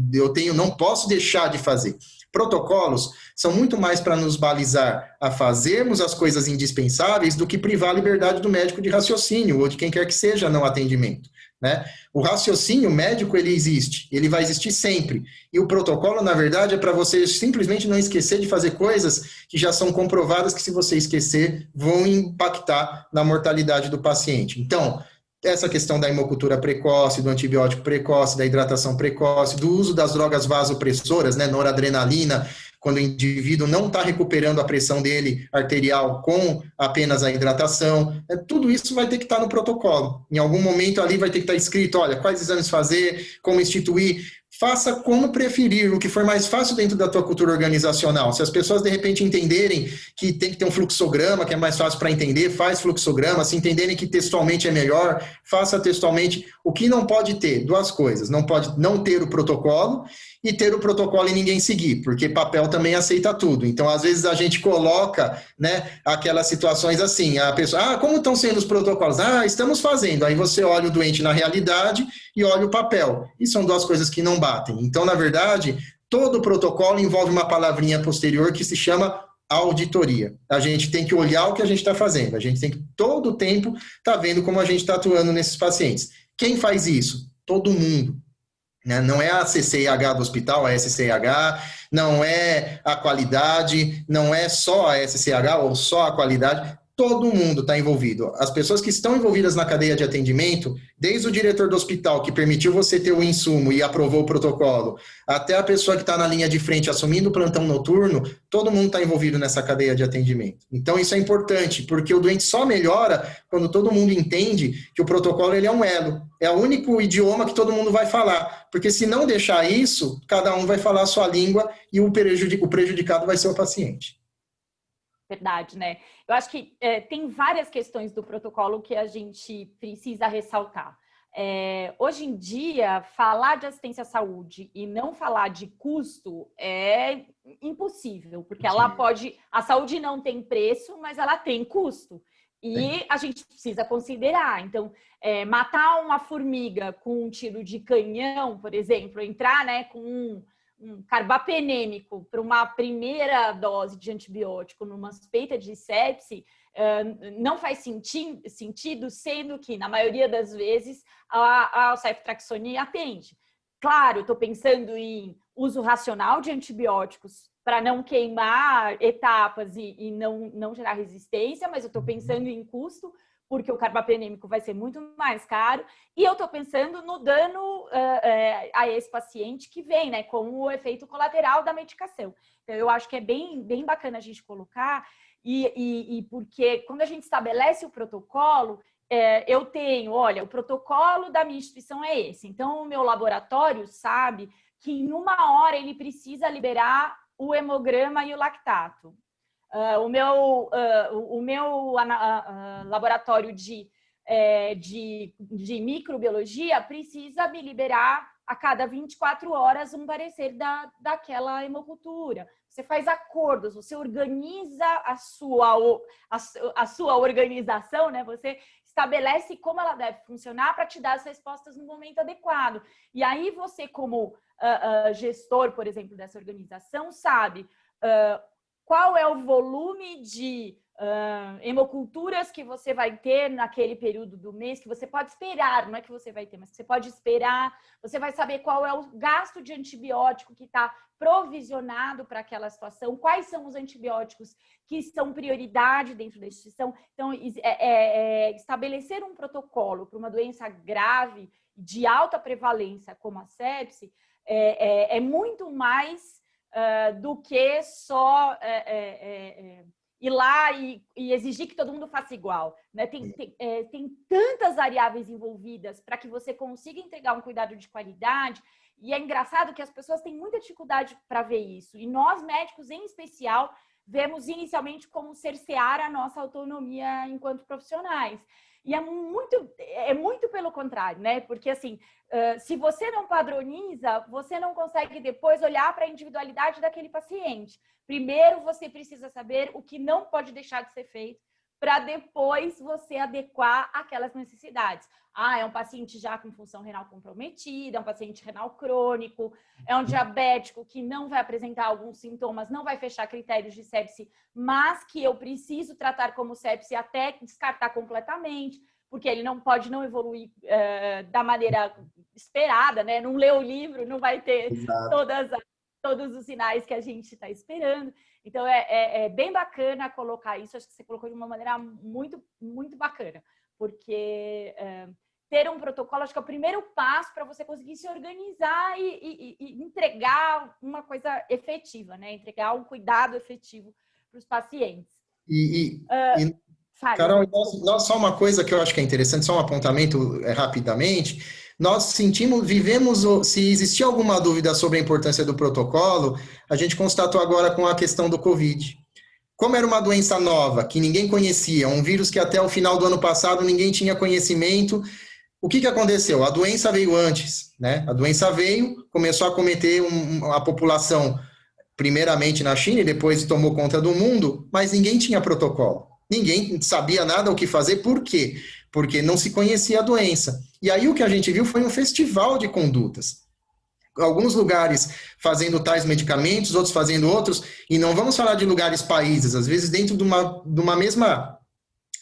não posso deixar de fazer. Protocolos são muito mais para nos balizar a fazermos as coisas indispensáveis do que privar a liberdade do médico de raciocínio ou de quem quer que seja no atendimento, né? O raciocínio médico, ele existe, ele vai existir sempre. E o protocolo, na verdade, é para você simplesmente não esquecer de fazer coisas que já são comprovadas que, se você esquecer, vão impactar na mortalidade do paciente. Então, essa questão da hemocultura precoce, do antibiótico precoce, da hidratação precoce, do uso das drogas vasopressoras, né, noradrenalina, quando o indivíduo não está recuperando a pressão dele arterial com apenas a hidratação, tudo isso vai ter que estar no protocolo. Em algum momento ali vai ter que estar escrito, olha, quais exames fazer, como instituir. Faça como preferir, o que for mais fácil dentro da tua cultura organizacional. Se as pessoas, de repente, entenderem que tem que ter um fluxograma, que é mais fácil para entender, faz fluxograma. Se entenderem que textualmente é melhor, faça textualmente. O que não pode ter? Duas coisas. Não pode não ter o protocolo e ter o protocolo e ninguém seguir, porque papel também aceita tudo. Então, às vezes, a gente coloca, né, aquelas situações assim, a pessoa, como estão sendo os protocolos? Estamos fazendo. Aí você olha o doente na realidade e olha o papel. E são duas coisas que não batem. Então, na verdade, todo protocolo envolve uma palavrinha posterior que se chama auditoria. A gente tem que olhar o que a gente está fazendo. A gente tem que, todo o tempo, estar vendo como a gente está atuando nesses pacientes. Quem faz isso? Todo mundo. Não é a CCIH do hospital, a SCIH, não é a qualidade, não é só a SCIH ou só a qualidade, todo mundo está envolvido. As pessoas que estão envolvidas na cadeia de atendimento, desde o diretor do hospital que permitiu você ter o insumo e aprovou o protocolo, até a pessoa que está na linha de frente assumindo o plantão noturno, todo mundo está envolvido nessa cadeia de atendimento. Então isso é importante, porque o doente só melhora quando todo mundo entende que o protocolo ele é um elo. É o único idioma que todo mundo vai falar, porque se não deixar isso, cada um vai falar a sua língua e o prejudicado vai ser o paciente. Verdade, né? Eu acho que tem várias questões do protocolo que a gente precisa ressaltar. Hoje em dia, falar de assistência à saúde e não falar de custo é impossível, porque a saúde não tem preço, mas ela tem custo. E a gente precisa considerar. Então, matar uma formiga com um tiro de canhão, por exemplo, entrar, né, com um carbapenêmico para uma primeira dose de antibiótico numa suspeita de sepse, não faz sentido, sendo que, na maioria das vezes, a ceftriaxone atende. Claro, estou pensando em uso racional de antibióticos para não queimar etapas e não gerar resistência, mas eu estou pensando em custo, porque o carbapenêmico vai ser muito mais caro, e eu estou pensando no dano a esse paciente que vem, né, com o efeito colateral da medicação. Então, eu acho que é bem bacana a gente colocar, e porque quando a gente estabelece o protocolo, eu tenho, olha, o protocolo da minha instituição é esse, então o meu laboratório sabe que em 1 hora ele precisa liberar o hemograma e o lactato. O meu laboratório de microbiologia precisa me liberar a cada 24 horas um parecer daquela hemocultura. Você faz acordos, você organiza a sua organização, né? Você estabelece como ela deve funcionar para te dar as respostas no momento adequado. E aí você, como gestor, por exemplo, dessa organização, sabe qual é o volume de hemoculturas que você vai ter naquele período do mês, que você pode esperar, não é que você vai ter, mas que você pode esperar. Você vai saber qual é o gasto de antibiótico que está provisionado para aquela situação, quais são os antibióticos que são prioridade dentro da instituição. Então, estabelecer um protocolo para uma doença grave, de alta prevalência, como a sepse, é muito mais do que só ir lá e exigir que todo mundo faça igual, né? Tem tantas variáveis envolvidas para que você consiga entregar um cuidado de qualidade, e é engraçado que as pessoas têm muita dificuldade para ver isso, e nós médicos em especial vemos inicialmente como cercear a nossa autonomia enquanto profissionais. E é muito pelo contrário, né? Porque, assim, se você não padroniza, você não consegue depois olhar para a individualidade daquele paciente. Primeiro, você precisa saber o que não pode deixar de ser feito para depois você adequar aquelas necessidades. Ah, é um paciente já com função renal comprometida, é um paciente renal crônico, é um diabético que não vai apresentar alguns sintomas, não vai fechar critérios de sepse, mas que eu preciso tratar como sepse até descartar completamente, porque ele não pode não evoluir da maneira esperada, né? Não lê o livro, não vai ter todos os sinais que a gente está esperando. Então, é bem bacana colocar isso. Acho que você colocou de uma maneira muito, muito bacana, porque ter um protocolo, acho que é o primeiro passo para você conseguir se organizar e entregar uma coisa efetiva, né? Entregar um cuidado efetivo para os pacientes. Carol, só uma coisa que eu acho que é interessante, só um apontamento rapidamente. Nós vivemos, se existia alguma dúvida sobre a importância do protocolo, a gente constatou agora com a questão do Covid. Como era uma doença nova, que ninguém conhecia, um vírus que até o final do ano passado ninguém tinha conhecimento, o que aconteceu? A doença veio antes, né? A doença veio, começou a acometer a população, primeiramente na China e depois tomou conta do mundo, mas ninguém tinha protocolo. Ninguém sabia nada o que fazer. Por quê? Porque não se conhecia a doença. E aí o que a gente viu foi um festival de condutas. Alguns lugares fazendo tais medicamentos, outros fazendo outros, e não vamos falar de lugares, países, às vezes dentro de uma mesma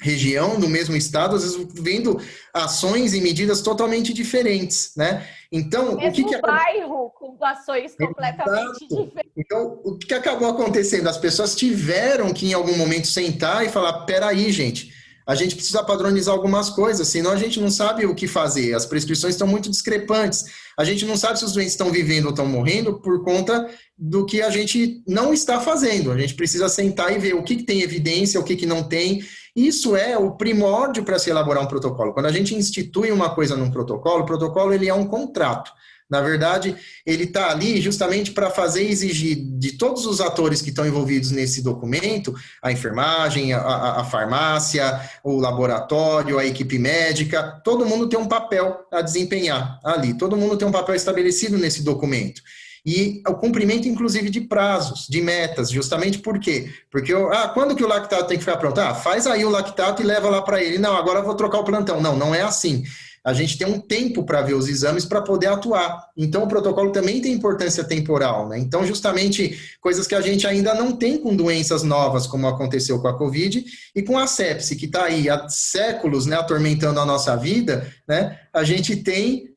região, do mesmo estado, às vezes vendo ações e medidas totalmente diferentes, né? Então, mesmo bairro com ações completamente diferentes. Então, o que acabou acontecendo? As pessoas tiveram que, em algum momento, sentar e falar, peraí, gente, a gente precisa padronizar algumas coisas, senão a gente não sabe o que fazer. As prescrições estão muito discrepantes. A gente não sabe se os doentes estão vivendo ou estão morrendo por conta do que a gente não está fazendo. A gente precisa sentar e ver o que tem evidência, o que não tem. Isso é o primórdio para se elaborar um protocolo. Quando a gente institui uma coisa num protocolo, o protocolo ele é um contrato. Na verdade, ele está ali justamente para fazer exigir de todos os atores que estão envolvidos nesse documento, a enfermagem, a farmácia, o laboratório, a equipe médica, todo mundo tem um papel a desempenhar ali, todo mundo tem um papel estabelecido nesse documento. E o cumprimento, inclusive, de prazos, de metas, justamente por quê? Porque, quando que o lactato tem que ficar pronto? Faz aí o lactato e leva lá para ele. Não, agora eu vou trocar o plantão. Não, não é assim. A gente tem um tempo para ver os exames para poder atuar. Então, o protocolo também tem importância temporal, né? Então, justamente, coisas que a gente ainda não tem com doenças novas, como aconteceu com a Covid, e com a sepse, que está aí há séculos, né, atormentando a nossa vida, né? A gente tem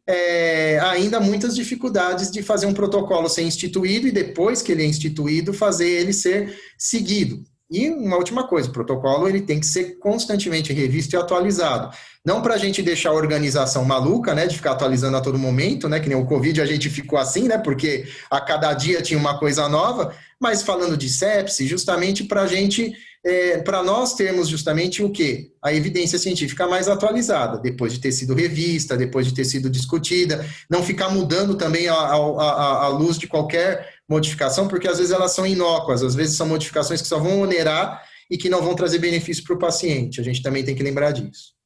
ainda muitas dificuldades de fazer um protocolo ser instituído e depois que ele é instituído, fazer ele ser seguido. E uma última coisa, o protocolo ele tem que ser constantemente revisto e atualizado. Não para a gente deixar a organização maluca, né, de ficar atualizando a todo momento, né, que nem o Covid a gente ficou assim, né, porque a cada dia tinha uma coisa nova, mas falando de sepse, justamente para a gente, para nós termos justamente o quê? A evidência científica mais atualizada, depois de ter sido revista, depois de ter sido discutida, não ficar mudando também a luz de qualquer modificação, porque às vezes elas são inócuas, às vezes são modificações que só vão onerar e que não vão trazer benefício para o paciente. A gente também tem que lembrar disso.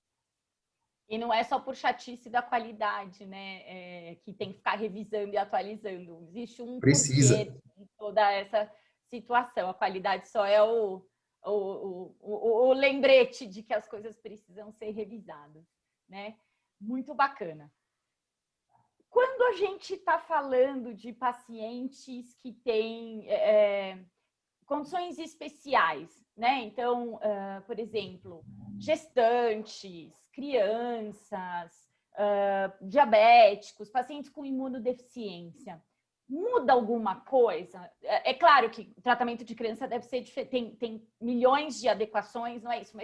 E não é só por chatice da qualidade, né? Que tem que ficar revisando e atualizando. Existe um porquê de toda essa situação. A qualidade só é o lembrete de que as coisas precisam ser revisadas, né? Muito bacana. Quando a gente está falando de pacientes que têm condições especiais, né? Então, por exemplo, gestantes, crianças, diabéticos, pacientes com imunodeficiência, muda alguma coisa? É claro que o tratamento de criança deve ser diferente, tem milhões de adequações, não é isso,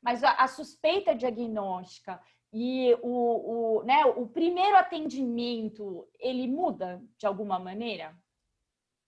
mas a suspeita diagnóstica e o primeiro atendimento, ele muda de alguma maneira?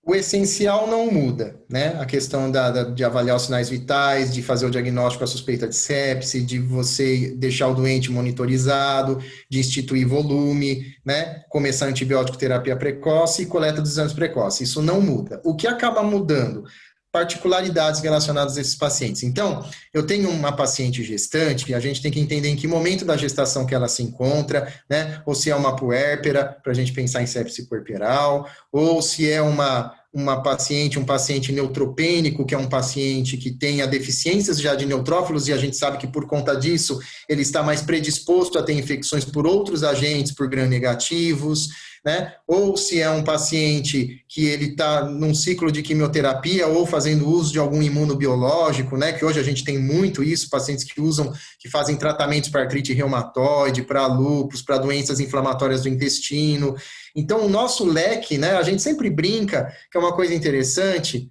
O essencial não muda, né? A questão de avaliar os sinais vitais, de fazer o diagnóstico, a suspeita de sepse, de você deixar o doente monitorizado, de instituir volume, né? Começar antibiótico terapia precoce e coleta dos exames precoces. Isso não muda. O que acaba mudando? Particularidades relacionadas a esses pacientes. Então, eu tenho uma paciente gestante e a gente tem que entender em que momento da gestação que ela se encontra, né? Ou se é uma puérpera, para a gente pensar em sepse puerperal, ou se é uma um paciente neutropênico, que é um paciente que tenha deficiências já de neutrófilos, e a gente sabe que por conta disso ele está mais predisposto a ter infecções por outros agentes, por gram-negativos, né? Ou se é um paciente que ele está num ciclo de quimioterapia ou fazendo uso de algum imunobiológico, né? Que hoje a gente tem muito isso, pacientes que fazem tratamentos para artrite reumatoide, para lúpus, para doenças inflamatórias do intestino. Então, o nosso leque, né? A gente sempre brinca, que é uma coisa interessante,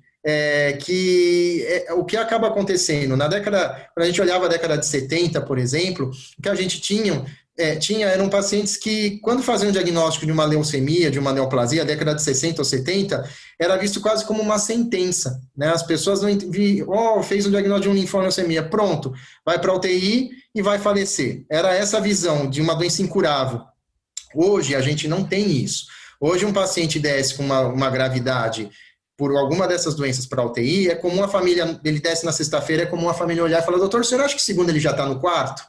o que acaba acontecendo quando a gente olhava a década de 70, por exemplo, o que a gente tinha eram pacientes que, quando faziam um diagnóstico de uma leucemia, de uma neoplasia, década de 60 ou 70, era visto quase como uma sentença, né? As pessoas não fez um diagnóstico de um linfoneucemia, pronto, vai para a UTI e vai falecer. Era essa a visão de uma doença incurável. Hoje, a gente não tem isso. Hoje, um paciente desce com uma gravidade por alguma dessas doenças para a UTI, é comum a família, ele desce na sexta-feira, é comum a família olhar e falar, doutor, o senhor acha que segunda ele já está no quarto?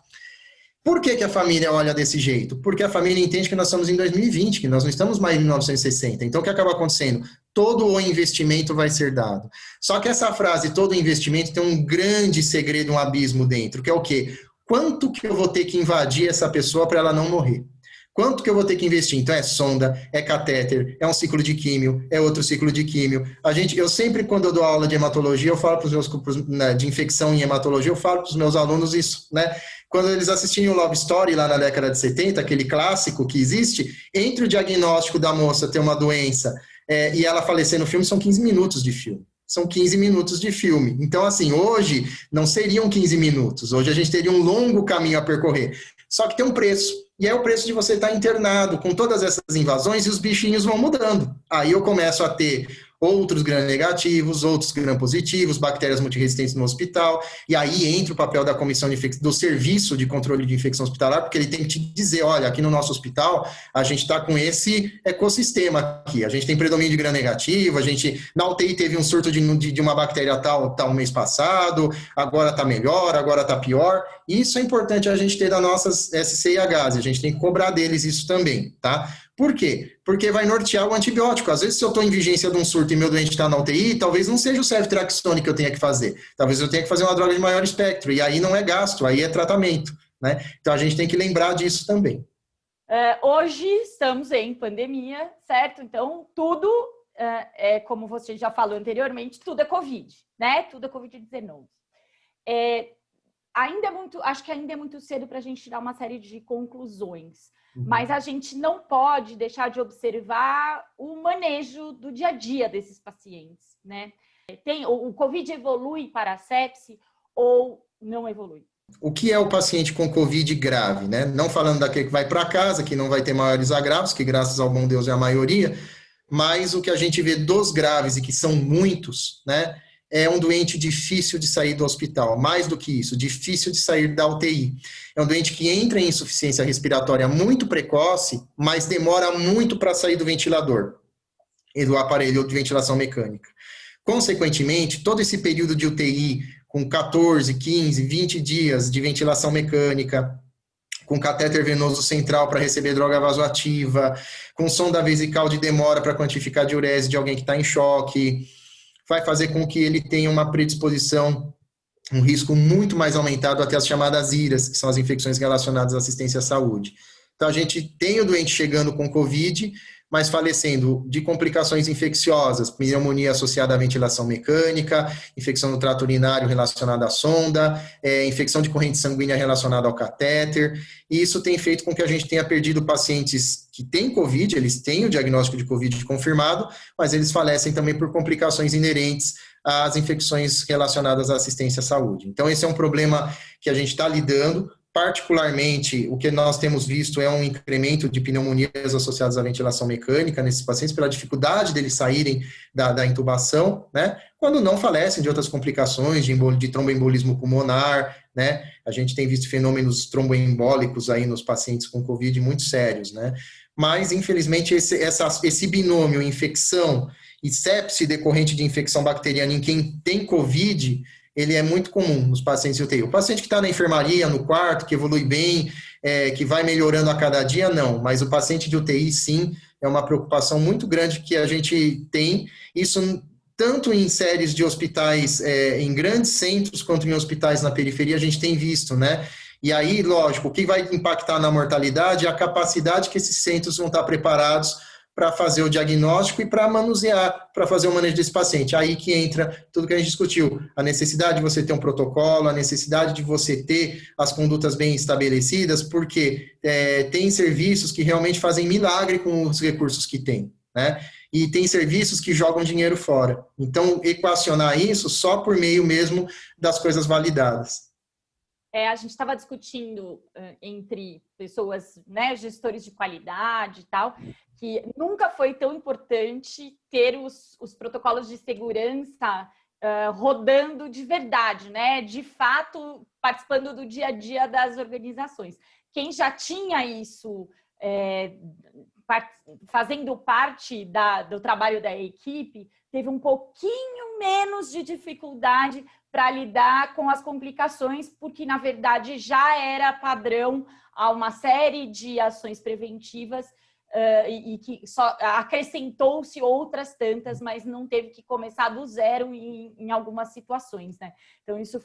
Por que a família olha desse jeito? Porque a família entende que nós estamos em 2020, que nós não estamos mais em 1960. Então, o que acaba acontecendo? Todo o investimento vai ser dado. Só que essa frase, todo o investimento, tem um grande segredo, um abismo dentro, que é o quê? Quanto que eu vou ter que invadir essa pessoa para ela não morrer? Quanto que eu vou ter que investir? Então, é sonda, é catéter, é um ciclo de químio, é outro ciclo de químio. Eu sempre, quando eu dou aula de hematologia, eu falo para os meus de infecção em hematologia, eu falo para os meus alunos isso, né? Quando eles assistirem o Love Story lá na década de 70, aquele clássico que existe, entre o diagnóstico da moça ter uma doença e ela falecer no filme, são 15 minutos de filme. São 15 minutos de filme. Então, assim, hoje não seriam 15 minutos. Hoje a gente teria um longo caminho a percorrer. Só que tem um preço. E é o preço de você estar internado com todas essas invasões e os bichinhos vão mudando. Aí eu começo a ter outros gram-negativos, outros gram-positivos, bactérias multiresistentes no hospital, e aí entra o papel da comissão do serviço de controle de infecção hospitalar, porque ele tem que te dizer, olha, aqui no nosso hospital, a gente está com esse ecossistema aqui, a gente tem predomínio de gram-negativo, a gente, na UTI teve um surto de uma bactéria tal mês passado, agora está melhor, agora está pior, isso é importante a gente ter das nossas SCIHs, a gente tem que cobrar deles isso também, tá? Por quê? Porque vai nortear o antibiótico. Às vezes, se eu estou em vigência de um surto e meu doente está na UTI, talvez não seja o ceftriaxone que eu tenha que fazer. Talvez eu tenha que fazer uma droga de maior espectro. E aí não é gasto, aí é tratamento, né? Então, a gente tem que lembrar disso também. Hoje estamos em pandemia, certo? Então, tudo, como você já falou anteriormente, tudo é Covid, né? Tudo é Covid-19. Acho que ainda é muito cedo para a gente tirar uma série de conclusões. Mas a gente não pode deixar de observar o manejo do dia a dia desses pacientes, né? O COVID evolui para a sepse ou não evolui? O que é o paciente com COVID grave, né? Não falando daquele que vai para casa, que não vai ter maiores agravos, que graças ao bom Deus é a maioria, mas o que a gente vê dos graves, e que são muitos, né? É um doente difícil de sair do hospital. Mais do que isso, difícil de sair da UTI. É um doente que entra em insuficiência respiratória muito precoce, mas demora muito para sair do ventilador e do aparelho de ventilação mecânica. Consequentemente, todo esse período de UTI, com 14, 15, 20 dias de ventilação mecânica, com catéter venoso central para receber droga vasoativa, com sonda vesical de demora para quantificar a diurese de alguém que está em choque, vai fazer com que ele tenha uma predisposição, um risco muito mais aumentado até as chamadas IRAs, que são as infecções relacionadas à assistência à saúde. Então, a gente tem o doente chegando com COVID, mas falecendo de complicações infecciosas, pneumonia associada à ventilação mecânica, infecção no trato urinário relacionada à sonda, infecção de corrente sanguínea relacionada ao catéter, e isso tem feito com que a gente tenha perdido pacientes que têm COVID, eles têm o diagnóstico de COVID confirmado, mas eles falecem também por complicações inerentes às infecções relacionadas à assistência à saúde. Então, esse é um problema que a gente está lidando. Particularmente, o que nós temos visto é um incremento de pneumonias associadas à ventilação mecânica nesses pacientes, pela dificuldade deles saírem da intubação, né? Quando não falecem de outras complicações, de tromboembolismo pulmonar, né? A gente tem visto fenômenos tromboembólicos aí nos pacientes com COVID muito sérios, né? Mas, infelizmente, esse binômio infecção e sepse decorrente de infecção bacteriana em quem tem COVID, ele é muito comum nos pacientes de UTI. O paciente que está na enfermaria, no quarto, que evolui bem, que vai melhorando a cada dia, não. Mas o paciente de UTI, sim, é uma preocupação muito grande que a gente tem, isso tanto em séries de hospitais em grandes centros, quanto em hospitais na periferia, a gente tem visto, né? E aí, lógico, o que vai impactar na mortalidade é a capacidade que esses centros vão estar preparados para fazer o diagnóstico e para manusear, para fazer o manejo desse paciente. Aí que entra tudo que a gente discutiu, a necessidade de você ter um protocolo, a necessidade de você ter as condutas bem estabelecidas, porque tem serviços que realmente fazem milagre com os recursos que tem, né? E tem serviços que jogam dinheiro fora. Então, equacionar isso só por meio mesmo das coisas validadas. A gente estava discutindo entre pessoas, né, gestores de qualidade e tal, que nunca foi tão importante ter os protocolos de segurança rodando de verdade, né? De fato, participando do dia a dia das organizações. Quem já tinha isso fazendo parte do trabalho da equipe, teve um pouquinho menos de dificuldade para lidar com as complicações, porque, na verdade, já era padrão a uma série de ações preventivas e que só acrescentou-se outras tantas, mas não teve que começar do zero em algumas situações, né? Então, isso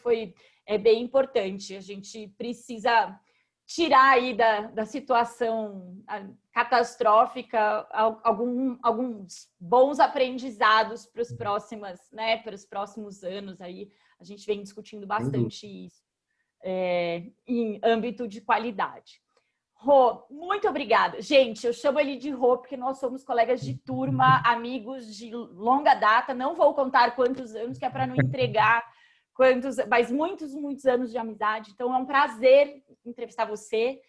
é bem importante. A gente precisa tirar aí da situação catastrófica alguns bons aprendizados para os próximos anos aí. A gente vem discutindo bastante isso em âmbito de qualidade. Rô, muito obrigada. Gente, eu chamo ele de Rô porque nós somos colegas de turma, amigos de longa data. Não vou contar quantos anos, que é para não entregar mas muitos anos de amizade. Então, é um prazer entrevistar você.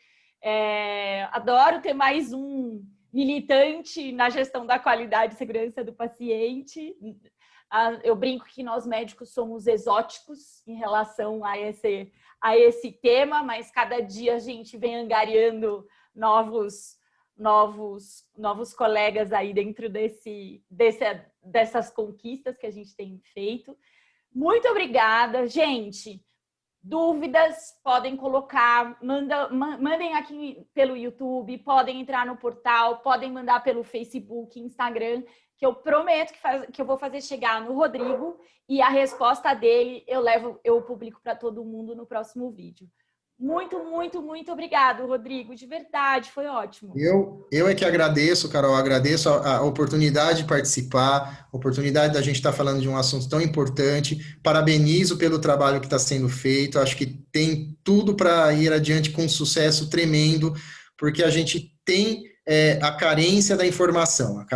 Adoro ter mais um militante na gestão da qualidade e segurança do paciente. Eu brinco que nós médicos somos exóticos em relação a esse tema, mas cada dia a gente vem angariando novos colegas aí dentro dessas conquistas que a gente tem feito. Muito obrigada, gente. Dúvidas, podem colocar, mandem aqui pelo YouTube, podem entrar no portal, podem mandar pelo Facebook, Instagram, que eu prometo que eu vou fazer chegar no Rodrigo e a resposta dele eu publico para todo mundo no próximo vídeo. Muito, muito, muito obrigado, Rodrigo, de verdade, foi ótimo. Eu é que agradeço, Carol, agradeço a oportunidade de participar, a oportunidade da gente estar falando de um assunto tão importante, parabenizo pelo trabalho que está sendo feito, acho que tem tudo para ir adiante com um sucesso tremendo, porque a gente tem a carência da informação,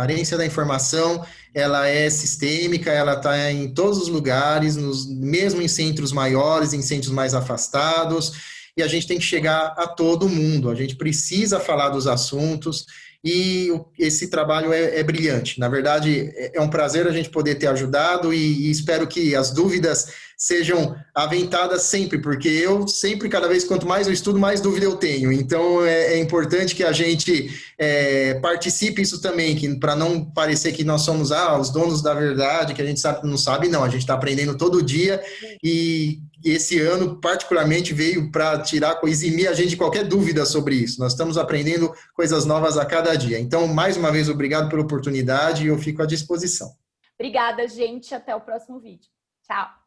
ela é sistêmica, ela está em todos os lugares, mesmo em centros maiores, em centros mais afastados, e a gente tem que chegar a todo mundo, a gente precisa falar dos assuntos e esse trabalho é brilhante. Na verdade, é um prazer a gente poder ter ajudado e espero que as dúvidas sejam aventadas sempre, porque eu sempre, cada vez, quanto mais eu estudo, mais dúvida eu tenho. Então, é importante que a gente participe isso também, para não parecer que nós somos os donos da verdade, que a gente não sabe, não. A gente está aprendendo todo dia e esse ano, particularmente, veio para eximir a gente de qualquer dúvida sobre isso. Nós estamos aprendendo coisas novas a cada dia. Então, mais uma vez, obrigado pela oportunidade e eu fico à disposição. Obrigada, gente. Até o próximo vídeo. Tchau.